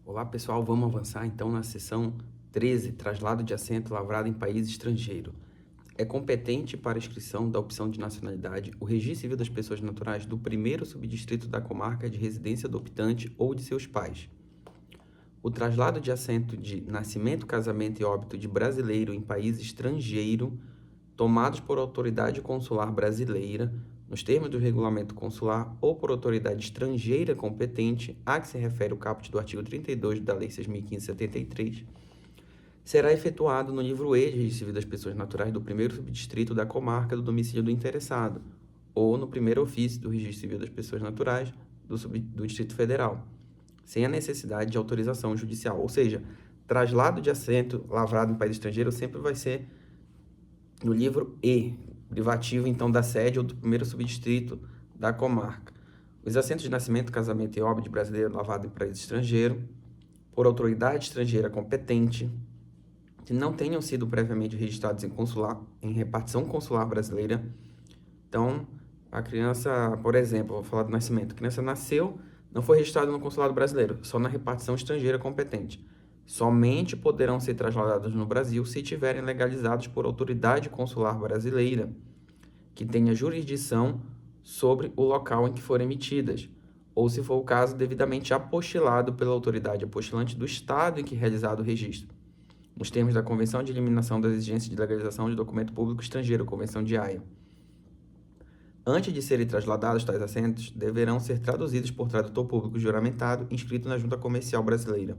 Olá pessoal, vamos avançar então na seção 13, traslado de assento lavrado em país estrangeiro. É competente para a inscrição da opção de nacionalidade o registro civil das pessoas naturais do primeiro subdistrito da comarca de residência do optante ou de seus pais. O traslado de assento de nascimento, casamento e óbito de brasileiro em país estrangeiro, tomados por autoridade consular brasileira, nos termos do regulamento consular ou por autoridade estrangeira competente, a que se refere o caput do artigo 32 da Lei 6.573, será efetuado no livro E de registro civil das pessoas naturais do primeiro subdistrito da comarca do domicílio do interessado, ou no primeiro ofício do registro civil das pessoas naturais do Distrito Federal, sem a necessidade de autorização judicial. Ou seja, traslado de assento lavrado em país estrangeiro sempre vai ser no livro E, privativo então da sede ou do primeiro subdistrito da comarca. Os assentos de nascimento, casamento e óbito de brasileiro lavrado em país estrangeiro, por autoridade estrangeira competente, que não tenham sido previamente registrados em repartição consular brasileira. Então, a criança, por exemplo, vou falar do nascimento, a criança nasceu, não foi registrada no consulado brasileiro, só na repartição estrangeira competente. Somente poderão ser trasladados no Brasil se tiverem legalizados por autoridade consular brasileira, que tenha jurisdição sobre o local em que forem emitidas, ou, se for o caso, devidamente apostilado pela autoridade apostilante do estado em que é realizado o registro, nos termos da Convenção de Eliminação das Exigências de Legalização de Documento Público Estrangeiro, Convenção de Haia. Antes de serem trasladados, tais assentos deverão ser traduzidos por tradutor público juramentado inscrito na Junta Comercial Brasileira.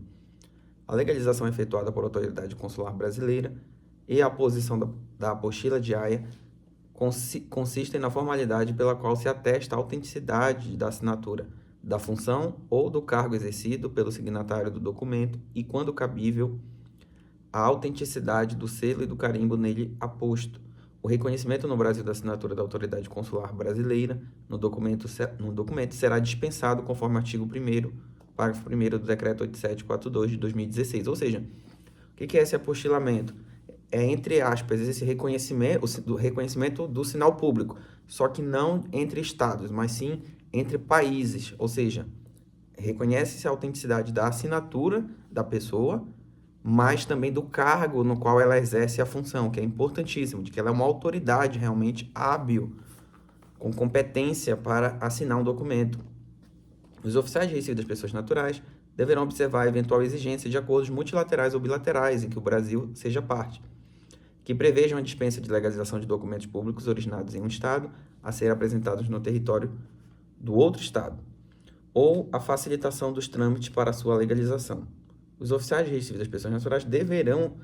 A legalização é efetuada por autoridade consular brasileira e a aposição da apostila de Haia consistem na formalidade pela qual se atesta a autenticidade da assinatura, da função ou do cargo exercido pelo signatário do documento e, quando cabível, a autenticidade do selo e do carimbo nele aposto. O reconhecimento no Brasil da assinatura da autoridade consular brasileira no documento será dispensado conforme o artigo 1º, parágrafo 1º do Decreto 8742 de 2016. Ou seja, o que é esse apostilamento? É, entre aspas, esse reconhecimento do sinal público, só que não entre estados, mas sim entre países. Ou seja, reconhece-se a autenticidade da assinatura da pessoa, mas também do cargo no qual ela exerce a função, que é importantíssimo, de que ela é uma autoridade realmente hábil, com competência para assinar um documento. Os oficiais de registro das pessoas naturais deverão observar a eventual exigência de acordos multilaterais ou bilaterais em que o Brasil seja parte, que prevejam a dispensa de legalização de documentos públicos originados em um Estado a ser apresentados no território do outro Estado, ou a facilitação dos trâmites para a sua legalização. Os oficiais de registro civil das pessoas naturais deverão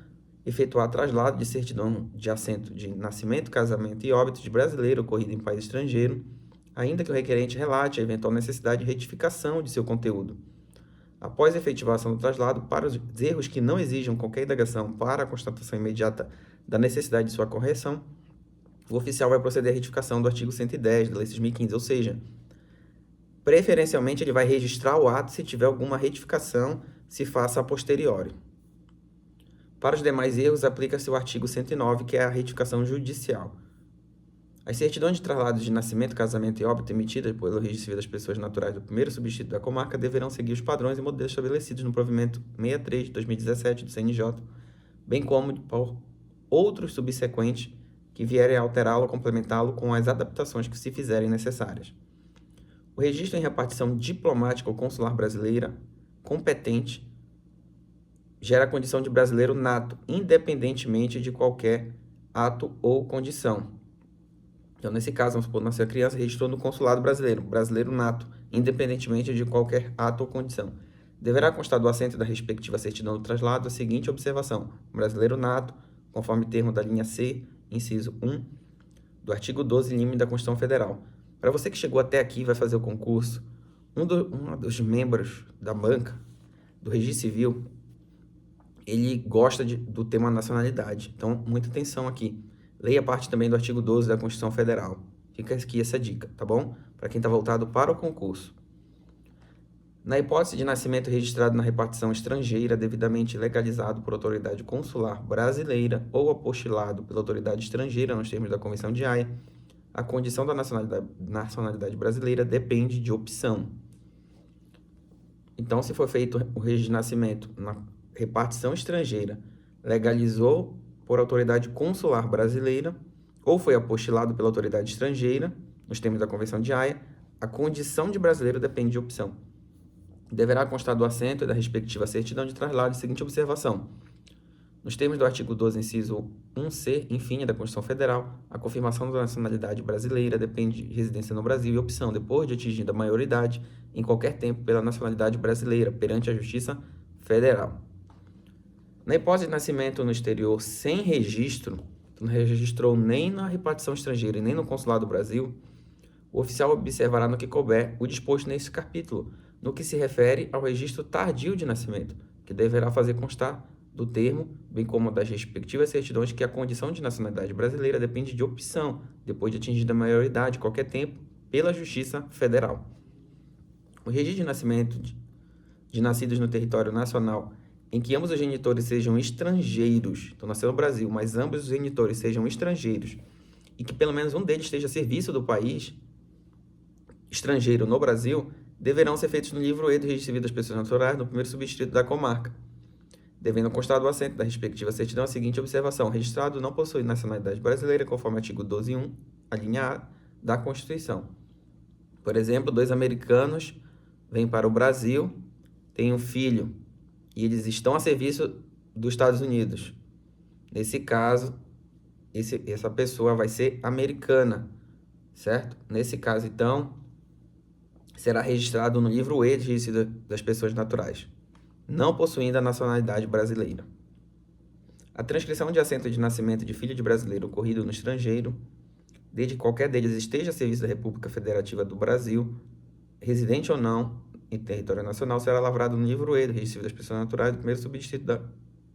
efetuar traslado de certidão de assento de nascimento, casamento e óbito de brasileiro ocorrido em país estrangeiro, ainda que o requerente relate a eventual necessidade de retificação de seu conteúdo. Após a efetivação do traslado, para os erros que não exijam qualquer indagação para a constatação imediata da necessidade de sua correção, o oficial vai proceder à retificação do artigo 110 da Lei 6.015, ou seja, preferencialmente ele vai registrar o ato se tiver alguma retificação, se faça a posteriori. Para os demais erros, aplica-se o artigo 109, que é a retificação judicial. As certidões de traslado de nascimento, casamento e óbito emitidas pelo Registro Civil das Pessoas Naturais do primeiro subdistrito da comarca deverão seguir os padrões e modelos estabelecidos no provimento 63 de 2017 do CNJ, bem como por outros subsequentes que vierem a alterá-lo ou complementá-lo com as adaptações que se fizerem necessárias. O registro em repartição diplomática ou consular brasileira competente gera a condição de brasileiro nato, independentemente de qualquer ato ou condição. Então, nesse caso, vamos supor, nasceu a criança, registrou no consulado brasileiro, brasileiro nato, independentemente de qualquer ato ou condição. Deverá constar do assento da respectiva certidão do traslado a seguinte observação: brasileiro nato, conforme termo da linha C, inciso 1, do artigo 12, limite da Constituição Federal. Para você que chegou até aqui e vai fazer o concurso, um dos membros da banca do Registro Civil, ele gosta do tema nacionalidade. Então, muita atenção aqui. Leia a parte também do artigo 12 da Constituição Federal. Fica aqui essa dica, tá bom? Para quem está voltado para o concurso. Na hipótese de nascimento registrado na repartição estrangeira, devidamente legalizado por autoridade consular brasileira ou apostilado pela autoridade estrangeira nos termos da Convenção de Haia, a condição da nacionalidade brasileira depende de opção. Então, se for feito o registro de nascimento na repartição estrangeira, legalizou por autoridade consular brasileira ou foi apostilado pela autoridade estrangeira, nos termos da Convenção de Haia, a condição de brasileiro depende de opção. Deverá constar do assento e da respectiva certidão de traslado a seguinte observação. Nos termos do artigo 12, inciso 1c, enfim, da Constituição Federal, a confirmação da nacionalidade brasileira depende de residência no Brasil e opção, depois de atingida a maioridade, em qualquer tempo, pela nacionalidade brasileira, perante a Justiça Federal. Na hipótese de nascimento no exterior sem registro, não registrou nem na repartição estrangeira e nem no consulado do Brasil, o oficial observará no que couber o disposto nesse capítulo, no que se refere ao registro tardio de nascimento, que deverá fazer constar do termo, bem como das respectivas certidões, que a condição de nacionalidade brasileira depende de opção, depois de atingida a maioridade, qualquer tempo, pela Justiça Federal. O registro de nascimento de nascidos no território nacional em que ambos os genitores sejam estrangeiros, então nasceu no Brasil, mas ambos os genitores sejam estrangeiros, e que pelo menos um deles esteja a serviço do país estrangeiro no Brasil, deverão ser feitos no livro E do Registro Civil das Pessoas Naturais, no primeiro subdistrito da comarca, devendo constar do assento da respectiva certidão a seguinte observação: registrado não possui nacionalidade brasileira, conforme artigo 12.1, a linha A da Constituição. Por exemplo, 2 americanos vêm para o Brasil, têm um filho, e eles estão a serviço dos Estados Unidos. Nesse caso, essa pessoa vai ser americana, certo? Nesse caso, então, será registrado no livro E de Registro das Pessoas Naturais, não possuindo a nacionalidade brasileira. A transcrição de assento de nascimento de filho de brasileiro ocorrido no estrangeiro, desde que qualquer deles esteja a serviço da República Federativa do Brasil, residente ou não, em território nacional, será lavrado no livro E do Registro Civil das Pessoas Naturais do primeiro subdistrito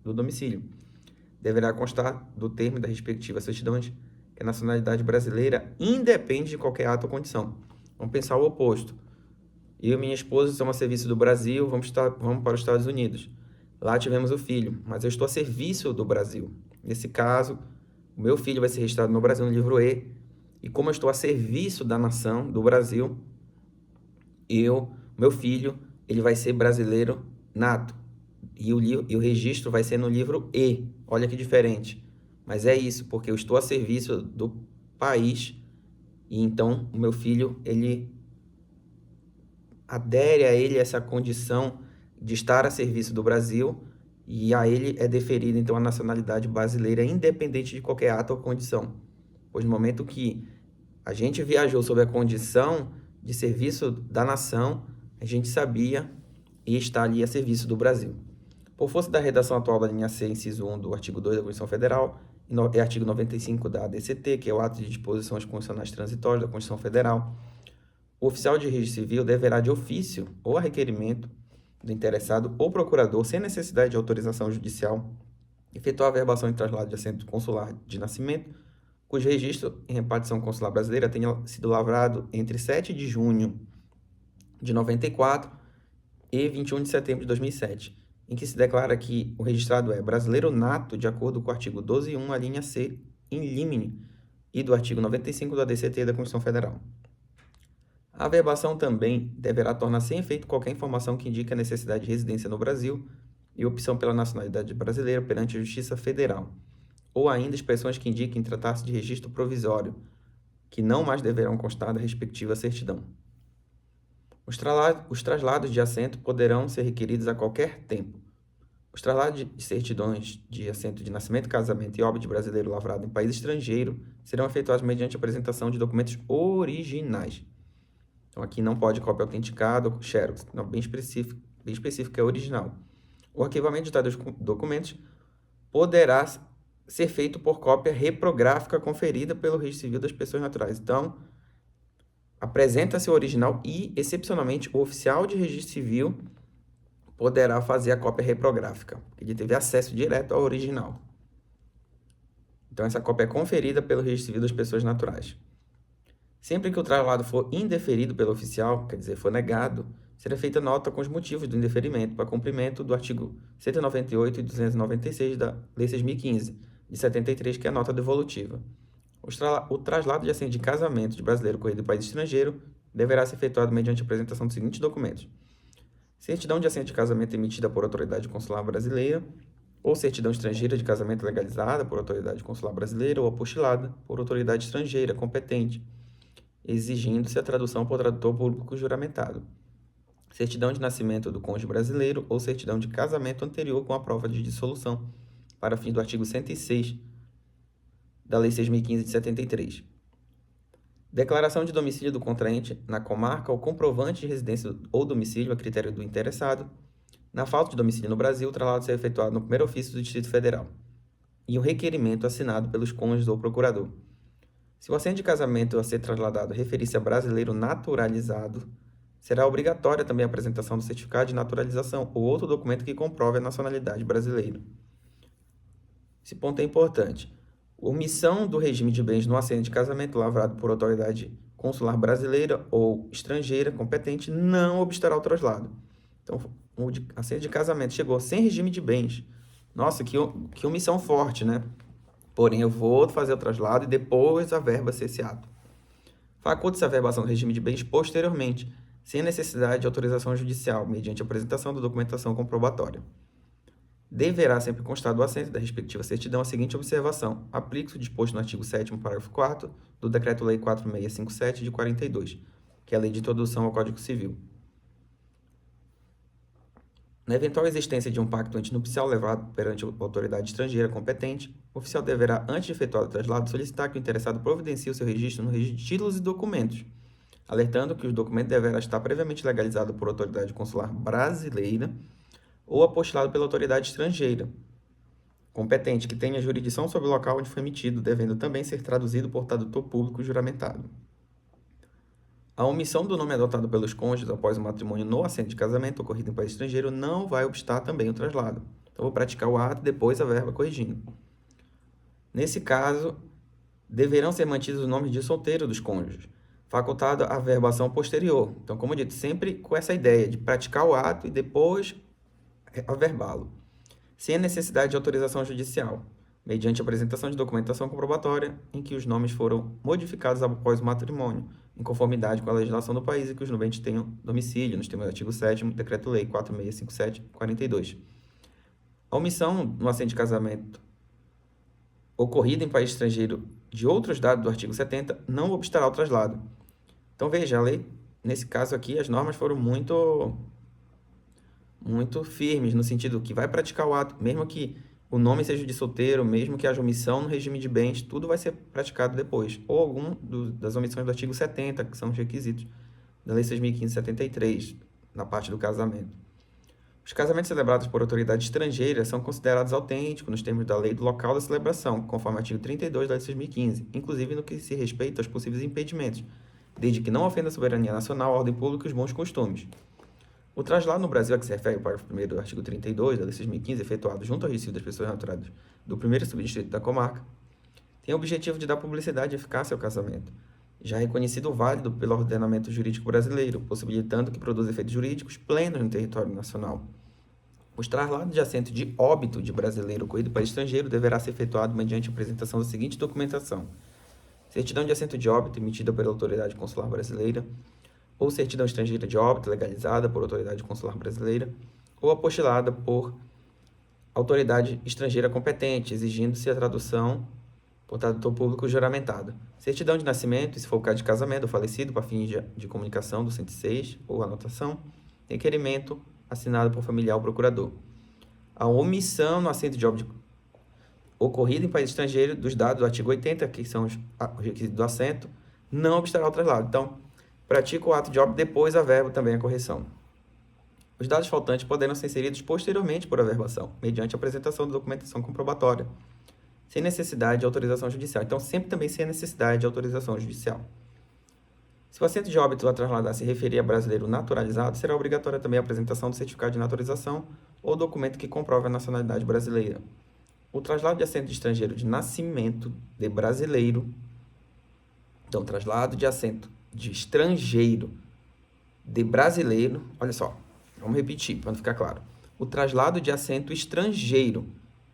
do domicílio. Deverá constar do termo e da respectiva certidões que a nacionalidade brasileira independe de qualquer ato ou condição. Vamos pensar o oposto. Eu e minha esposa estamos a serviço do Brasil, vamos para os Estados Unidos. Lá tivemos o filho, mas eu estou a serviço do Brasil. Nesse caso, o meu filho vai ser registrado no Brasil no livro E, e como eu estou a serviço da nação, do Brasil, meu filho, ele vai ser brasileiro nato. E o registro vai ser no livro E. Olha que diferente. Mas é isso, porque eu estou a serviço do país, e então o meu filho, ele adere a ele essa condição de estar a serviço do Brasil, e a ele é deferida, então, a nacionalidade brasileira, independente de qualquer ato ou condição. Pois no momento que a gente viajou sob a condição de serviço da nação, a gente sabia e está ali a serviço do Brasil. Por força da redação atual da linha C, inciso 1 do artigo 2 da Constituição Federal, e artigo 95 da ADCT, que é o ato de disposições constitucionais transitórias da Constituição Federal, o oficial de registro civil deverá, de ofício ou a requerimento do interessado ou procurador, sem necessidade de autorização judicial, efetuar a averbação e traslado de assento consular de nascimento, cujo registro em repartição consular brasileira tenha sido lavrado entre 7 de junho de 94 e 21 de setembro de 2007, em que se declara que o registrado é brasileiro nato, de acordo com o artigo 12.1, a linha C, in limine, e do artigo 95 da ADCT da Constituição Federal. A averbação também deverá tornar sem efeito qualquer informação que indique a necessidade de residência no Brasil e opção pela nacionalidade brasileira perante a Justiça Federal, ou ainda expressões que indiquem tratar-se de registro provisório, que não mais deverão constar da respectiva certidão. Os traslados de assento poderão ser requeridos a qualquer tempo. Os traslados de certidões de assento de nascimento, casamento e óbito de brasileiro lavrado em país estrangeiro serão efetuados mediante a apresentação de documentos originais. Então, aqui não pode cópia autenticada ou xerox, não, bem específico é original. O arquivamento de tais documentos poderá ser feito por cópia reprográfica conferida pelo Registro Civil das Pessoas Naturais. Então, apresenta-se o original e, excepcionalmente, o oficial de registro civil poderá fazer a cópia reprográfica. Ele teve acesso direto ao original. Então, essa cópia é conferida pelo Registro Civil das Pessoas Naturais. Sempre que o traslado for indeferido pelo oficial, quer dizer, for negado, será feita nota com os motivos do indeferimento para cumprimento do artigo 198 e 296 da Lei 6.015, de 73, que é a nota devolutiva. O traslado de assento de casamento de brasileiro ocorrido em país estrangeiro deverá ser efetuado mediante a apresentação dos seguintes documentos: certidão de assento de casamento emitida por autoridade consular brasileira, ou certidão estrangeira de casamento legalizada por autoridade consular brasileira ou apostilada por autoridade estrangeira competente, exigindo-se a tradução por tradutor público juramentado. Certidão de nascimento do cônjuge brasileiro ou certidão de casamento anterior com a prova de dissolução, para fins do artigo 106 da Lei 6.015 de 73. Declaração de domicílio do contraente na comarca ou comprovante de residência ou domicílio a critério do interessado. Na falta de domicílio no Brasil, o traslado será efetuado no primeiro ofício do Distrito Federal. E o requerimento assinado pelos cônjuges ou procurador. Se o assento de casamento a ser trasladado referir-se a brasileiro naturalizado, será obrigatória também a apresentação do certificado de naturalização ou outro documento que comprove a nacionalidade brasileira. Esse ponto é importante. Omissão do regime de bens no assento de casamento lavrado por autoridade consular brasileira ou estrangeira competente não obstará o traslado. Então, o assento de casamento chegou sem regime de bens. Nossa, que omissão forte, né? Porém, eu vou fazer o traslado e depois a verba ser esse ato. Faculta-se a verbação do regime de bens posteriormente, sem necessidade de autorização judicial, mediante apresentação da documentação comprobatória. Deverá sempre constar do assento da respectiva certidão a seguinte observação: aplica-se o disposto no artigo 7º, parágrafo 4º do Decreto-Lei 4657 de 42, que é a Lei de Introdução ao Código Civil. Na eventual existência de um pacto antinupcial levado perante a autoridade estrangeira competente, o oficial deverá, antes de efetuar o traslado, solicitar que o interessado providencie o seu registro no registro de títulos e documentos, alertando que o documento deverá estar previamente legalizado por autoridade consular brasileira ou apostilado pela autoridade estrangeira competente, que tenha jurisdição sobre o local onde foi emitido, devendo também ser traduzido por tradutor público juramentado. A omissão do nome adotado pelos cônjuges após o matrimônio no assento de casamento ocorrido em país estrangeiro não vai obstar também o traslado. Então, vou praticar o ato e depois a verba corrigindo. Nesse caso, deverão ser mantidos os nomes de solteiro dos cônjuges, facultada a verbação posterior. Então, como eu disse, sempre com essa ideia de praticar o ato e depois averbá-lo, sem a necessidade de autorização judicial, mediante apresentação de documentação comprobatória em que os nomes foram modificados após o matrimônio, em conformidade com a legislação do país e que os nubentes tenham domicílio, nos termos do artigo 7º, Decreto-Lei 4657/42. A omissão no assento de casamento ocorrida em país estrangeiro de outros dados do artigo 70 não obstará o traslado. Então, veja, a lei, nesse caso aqui, as normas foram muito firmes, no sentido que vai praticar o ato, mesmo que o nome seja de solteiro, mesmo que haja omissão no regime de bens, tudo vai ser praticado depois. Ou algum das omissões do artigo 70, que são os requisitos da Lei 6.015 de 73, na parte do casamento. Os casamentos celebrados por autoridade estrangeira são considerados autênticos nos termos da lei do local da celebração, conforme o artigo 32 da Lei 6.015, inclusive no que se respeita aos possíveis impedimentos, desde que não ofenda a soberania nacional, a ordem pública e os bons costumes. O traslado no Brasil a que se refere o parágrafo 1º do artigo 32 da Lei 6.015, efetuado junto ao registro das pessoas naturadas do primeiro subdistrito da comarca, tem o objetivo de dar publicidade e eficácia ao casamento, já reconhecido válido pelo ordenamento jurídico brasileiro, possibilitando que produza efeitos jurídicos plenos no território nacional. Os traslados de assento de óbito de brasileiro ocorrido para estrangeiro deverá ser efetuado mediante a apresentação da seguinte documentação: certidão de assento de óbito emitida pela autoridade consular brasileira, ou certidão estrangeira de óbito legalizada por autoridade consular brasileira, ou apostilada por autoridade estrangeira competente, exigindo-se a tradução por tradutor público juramentado. Certidão de nascimento, e se for o caso de casamento do falecido, para fins de comunicação do 106 ou anotação. Requerimento assinado por familiar ou procurador. A omissão no assento de óbito ocorrido em país estrangeiro dos dados do artigo 80, que são os requisitos do assento, não obstará o traslado. Então, pratica o ato de óbito, depois a verba também a correção. Os dados faltantes poderão ser inseridos posteriormente por averbação, mediante a apresentação da documentação comprobatória, sem necessidade de autorização judicial. Então, sempre também sem necessidade de autorização judicial. Se o assento de óbito a trasladar se referir a brasileiro naturalizado, será obrigatória também a apresentação do certificado de naturalização ou documento que comprove a nacionalidade brasileira. O traslado de assento de estrangeiro de nascimento de brasileiro, então, traslado de assento de estrangeiro de brasileiro, olha só, vamos repetir para não ficar claro. O traslado de assento estrangeiro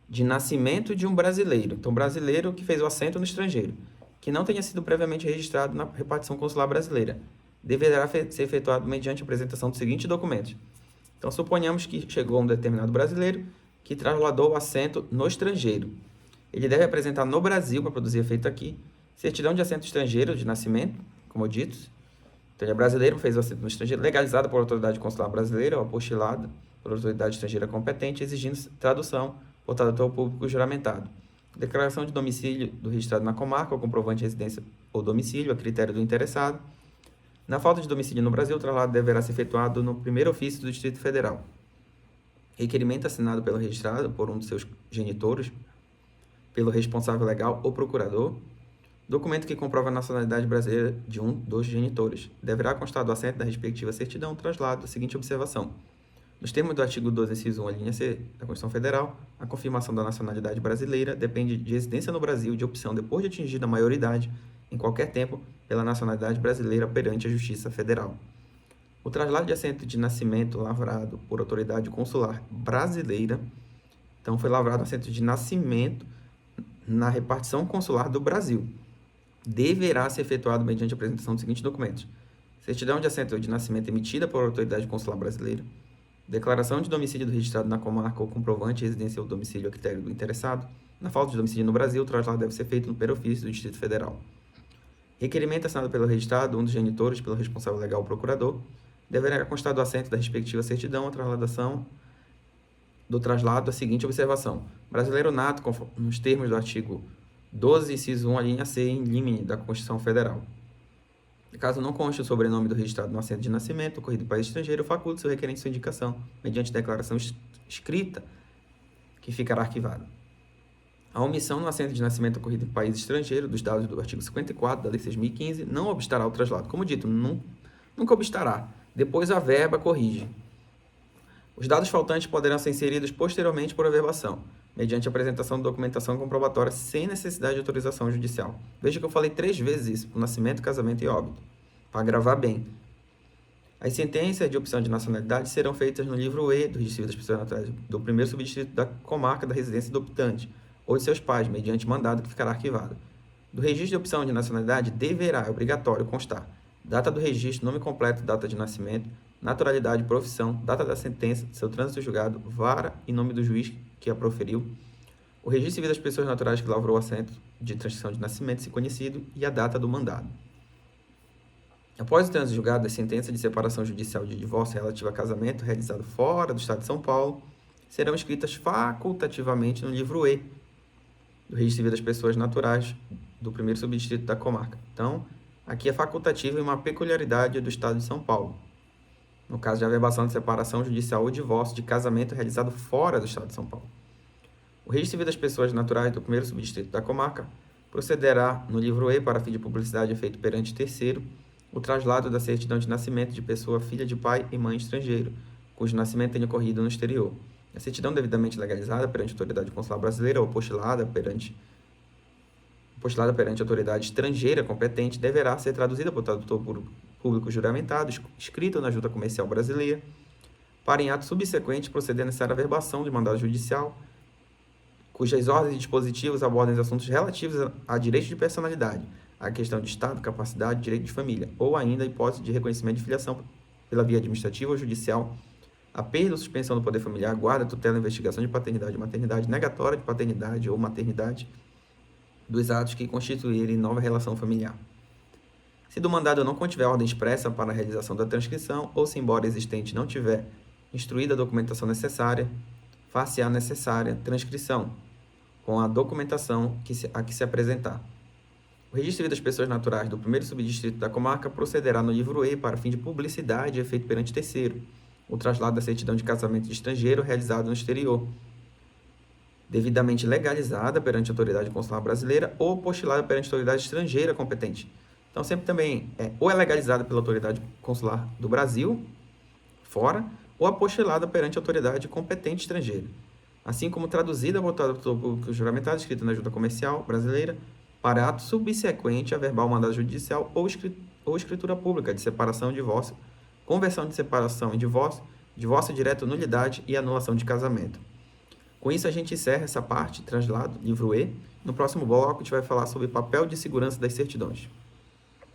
de nascimento de um brasileiro, então brasileiro que fez o assento no estrangeiro, que não tenha sido previamente registrado na repartição consular brasileira, deverá ser efetuado mediante a apresentação dos seguintes documentos: Então, suponhamos que chegou um determinado brasileiro que trasladou o assento no estrangeiro. Ele deve apresentar no Brasil, para produzir efeito aqui, certidão de assento estrangeiro de nascimento, como dito. Então, ele é brasileiro, fez o assento no estrangeiro, legalizado por autoridade consular brasileira ou apostilado por autoridade estrangeira competente, exigindo tradução por tradutor público juramentado. Declaração de domicílio do registrado na comarca ou comprovante de residência ou domicílio, a critério do interessado. Na falta de domicílio no Brasil, o traslado deverá ser efetuado no primeiro ofício do Distrito Federal. Requerimento assinado pelo registrado por um de seus genitores, pelo responsável legal ou procurador. Documento que comprova a nacionalidade brasileira de um dos genitores. Deverá constar do assento da respectiva certidão o traslado da seguinte observação. Nos termos do artigo 12, inciso 1, a linha C da Constituição Federal, a confirmação da nacionalidade brasileira depende de residência no Brasil e de opção, depois de atingida a maioridade, em qualquer tempo, pela nacionalidade brasileira perante a Justiça Federal. O traslado de assento de nascimento lavrado por autoridade consular brasileira, então foi lavrado assento de nascimento na repartição consular do Brasil, deverá ser efetuado mediante a apresentação dos seguintes documentos: certidão de assento de nascimento emitida por autoridade consular brasileira, declaração de domicílio do registrado na comarca ou comprovante de residência ou domicílio a critério do interessado. Na falta de domicílio no Brasil, o traslado deve ser feito no primeiro ofício do Distrito Federal. Requerimento assinado pelo registrado, um dos genitores, pelo responsável legal ou procurador, deverá constar do assento da respectiva certidão a trasladação do traslado a seguinte observação: brasileiro nato, nos termos do artigo 12, inciso 1, a linha C, em limine da Constituição Federal. Caso não conste o sobrenome do registrado no assento de nascimento, ocorrido em país estrangeiro, faculte seu requerente sua indicação, mediante declaração escrita, que ficará arquivada. A omissão no assento de nascimento ocorrido em país estrangeiro, dos dados do artigo 54 da Lei 6.015, não obstará ao traslado. Como dito, nunca obstará. Depois a verba corrige. Os dados faltantes poderão ser inseridos posteriormente por averbação, mediante a apresentação de documentação comprobatória sem necessidade de autorização judicial. Veja que eu falei 3 vezes isso, por nascimento, casamento e óbito, para gravar bem. As sentenças de opção de nacionalidade serão feitas no livro E do Registro Civil das Pessoas Naturais do primeiro subdistrito da comarca da residência do optante, ou de seus pais, mediante mandado que ficará arquivado. Do registro de opção de nacionalidade deverá, é obrigatório, constar data do registro, nome completo, data de nascimento, naturalidade, profissão, data da sentença, seu trânsito julgado, vara e nome do juiz que a proferiu, o registro civil das pessoas naturais que lavrou o assento de transcrição de nascimento, se conhecido, e a data do mandado. Após o trânsito julgado, a sentença de separação judicial de divórcio relativa a casamento realizado fora do Estado de São Paulo serão escritas facultativamente no livro E do Registro Civil das Pessoas Naturais do primeiro subdistrito da comarca. Então, aqui é facultativo e uma peculiaridade do Estado de São Paulo. No caso de averbação de separação judicial ou divórcio de casamento realizado fora do Estado de São Paulo. O Registro Civil das Pessoas Naturais do primeiro subdistrito da comarca procederá no livro E, para fim de publicidade feito perante terceiro, o traslado da certidão de nascimento de pessoa filha de pai e mãe estrangeiro, cujo nascimento tenha ocorrido no exterior. A certidão devidamente legalizada perante a autoridade consular brasileira ou apostilada perante autoridade estrangeira competente deverá ser traduzida por tradutor público juramentado, escrito na Junta Comercial Brasileira, para em ato subsequente proceder a necessária averbação de mandado judicial, cujas ordens e dispositivos abordem os assuntos relativos a direito de personalidade, a questão de estado, capacidade, direito de família, ou ainda a hipótese de reconhecimento de filiação pela via administrativa ou judicial, a perda ou suspensão do poder familiar, guarda, tutela, investigação de paternidade e maternidade, negatória de paternidade ou maternidade, dos atos que constituírem nova relação familiar. Se do mandado não contiver ordem expressa para a realização da transcrição, ou se embora existente não tiver instruída a documentação necessária, far-se-á necessária transcrição, com a documentação a que se apresentar. O Registro Civil das Pessoas Naturais do primeiro subdistrito da comarca procederá no livro E, para fim de publicidade e efeito perante terceiro, o traslado da certidão de casamento de estrangeiro realizado no exterior, devidamente legalizada perante a autoridade consular brasileira ou apostilada perante a autoridade estrangeira competente. Então, sempre também ou é legalizada pela autoridade consular do Brasil, fora, ou apostilada perante a autoridade competente estrangeira, assim como traduzida por tradutor público juramentado, escrita na Junta Comercial Brasileira, para ato subsequente a verbal mandado judicial ou escritura pública de separação e divórcio, conversão de separação e divórcio, divórcio direto, nulidade e anulação de casamento. Com isso, a gente encerra essa parte, traslado, livro E. No próximo bloco, a gente vai falar sobre papel de segurança das certidões.